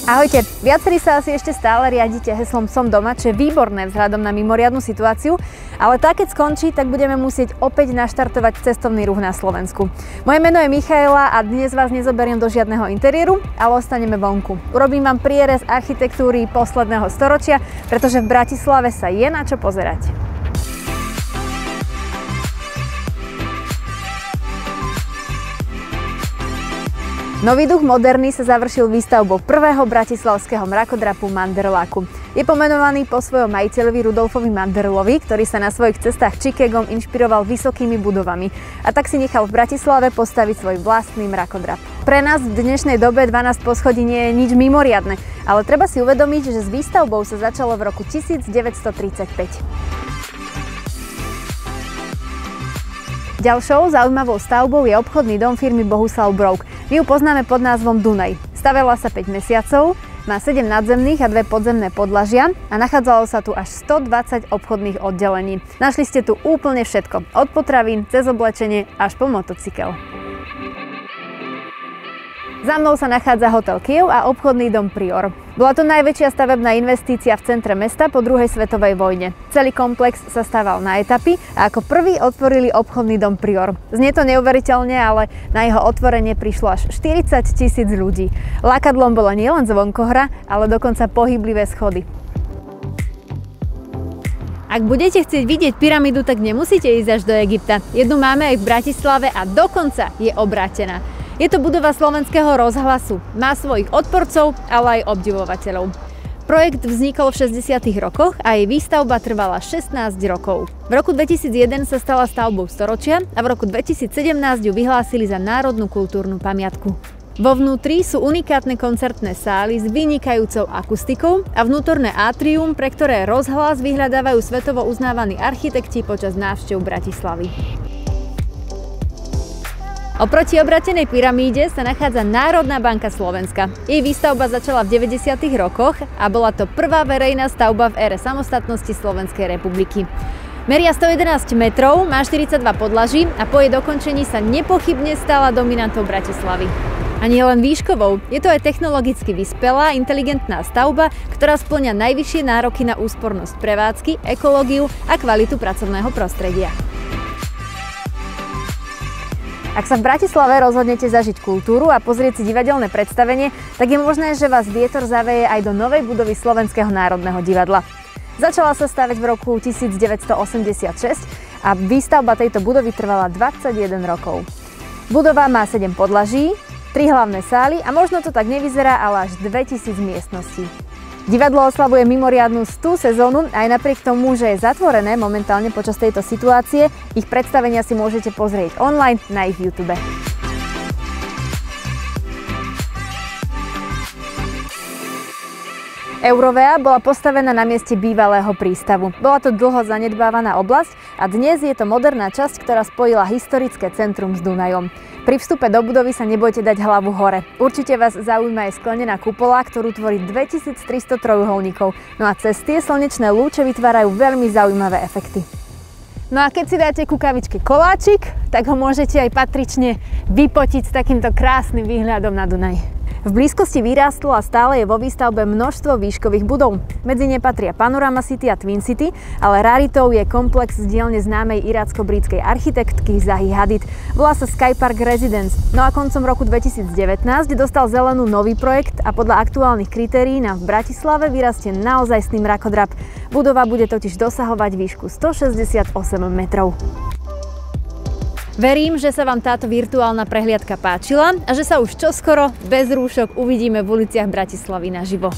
Ahojte, viacerí sa asi ešte stále riadite heslom Som doma, čo je výborné vzhľadom na mimoriadnu situáciu, ale tá keď skončí, tak budeme musieť opäť naštartovať cestovný ruch na Slovensku. Moje meno je Michaela a dnes vás nezoberiem do žiadneho interiéru, ale ostaneme vonku. Urobím vám prierez architektúry posledného storočia, pretože v Bratislave sa je na čo pozerať. Nový duch moderny sa završil výstavbou prvého bratislavského mrakodrapu Manderláku. Je pomenovaný po svojom majiteľovi Rudolfovi Manderlovi, ktorý sa na svojich cestách Chicagom inšpiroval vysokými budovami a tak si nechal v Bratislave postaviť svoj vlastný mrakodrap. Pre nás v dnešnej dobe 12 poschodí nie je nič mimoriadne, ale treba si uvedomiť, že s výstavbou sa začalo v roku 1935. Ďalšou zaujímavou stavbou je obchodný dom firmy Bohuslav Brouk. My ju poznáme pod názvom Dunaj. Stavela sa 5 mesiacov, má 7 nadzemných a 2 podzemné podlažia a nachádzalo sa tu až 120 obchodných oddelení. Našli ste tu úplne všetko, od potravín cez oblečenie až po motocykel. Za mnou sa nachádza hotel Kyjev a obchodný dom Prior. Bola to najväčšia stavebná investícia v centre mesta po druhej svetovej vojne. Celý komplex sa staval na etapy a ako prvý otvorili obchodný dom Prior. Znie to neuveriteľne, ale na jeho otvorenie prišlo až 40 000 ľudí. Lákadlom bolo nielen zvonkohra, ale dokonca pohyblivé schody. Ak budete chcieť vidieť pyramídu, tak nemusíte ísť až do Egypta. Jednu máme aj v Bratislave a dokonca je obrátená. Je to budova Slovenského rozhlasu. Má svojich odporcov, ale aj obdivovateľov. Projekt vznikol v 60. rokoch a jej výstavba trvala 16 rokov. V roku 2001 sa stala stavbou storočia a v roku 2017 ju vyhlásili za národnú kultúrnu pamiatku. Vo vnútri sú unikátne koncertné sály s vynikajúcou akustikou a vnútorné atrium, pre ktoré rozhlas vyhľadávajú svetovo uznávaní architekti počas návštev Bratislavy. Oproti obratenej pyramíde sa nachádza Národná banka Slovenska. Jej výstavba začala v 90. rokoch a bola to prvá verejná stavba v ére samostatnosti Slovenskej republiky. Meria 111 metrov, má 42 podlaží a po jej dokončení sa nepochybne stala dominantou Bratislavy. A nie len výškovou, je to aj technologicky vyspelá, inteligentná stavba, ktorá spĺňa najvyššie nároky na úspornosť prevádzky, ekológiu a kvalitu pracovného prostredia. Ak sa v Bratislave rozhodnete zažiť kultúru a pozrieť si divadelné predstavenie, tak je možné, že vás vietor zaveje aj do novej budovy Slovenského národného divadla. Začala sa stavať v roku 1986 a výstavba tejto budovy trvala 21 rokov. Budova má 7 podlaží, 3 hlavné sály a možno to tak nevyzerá, ale až 2000 miestností. Divadlo oslavuje mimoriadnu 100. sezónu aj napriek tomu, že je zatvorené momentálne počas tejto situácie, ich predstavenia si môžete pozrieť online na ich YouTube. Eurovea bola postavená na mieste bývalého prístavu. Bola to dlho zanedbávaná oblasť a dnes je to moderná časť, ktorá spojila historické centrum s Dunajom. Pri vstupe do budovy sa nebojte dať hlavu hore. Určite vás zaujíma aj sklenená kupola, ktorú tvorí 2300 trojuholníkov. No a cez tie slnečné lúče vytvárajú veľmi zaujímavé efekty. No a keď si dáte ku kavičke koláčik, tak ho môžete aj patrične vypotiť s takýmto krásnym výhľadom na Dunaj. V blízkosti vyrástlo a stále je vo výstavbe množstvo výškových budov. Medzi ne patria Panorama City a Twin City, ale raritou je komplex z dielne známej irácko-britskej architektky Zahi Hadid. Volá sa Sky Park Residence. No a koncom roku 2019 dostal zelenú nový projekt a podľa aktuálnych kritérií nám v Bratislave vyrastie naozajstný mrakodrap. Budova bude totiž dosahovať výšku 168 metrov. Verím, že sa vám táto virtuálna prehliadka páčila a že sa už čoskoro bez rúšok uvidíme v uliciach Bratislavy naživo.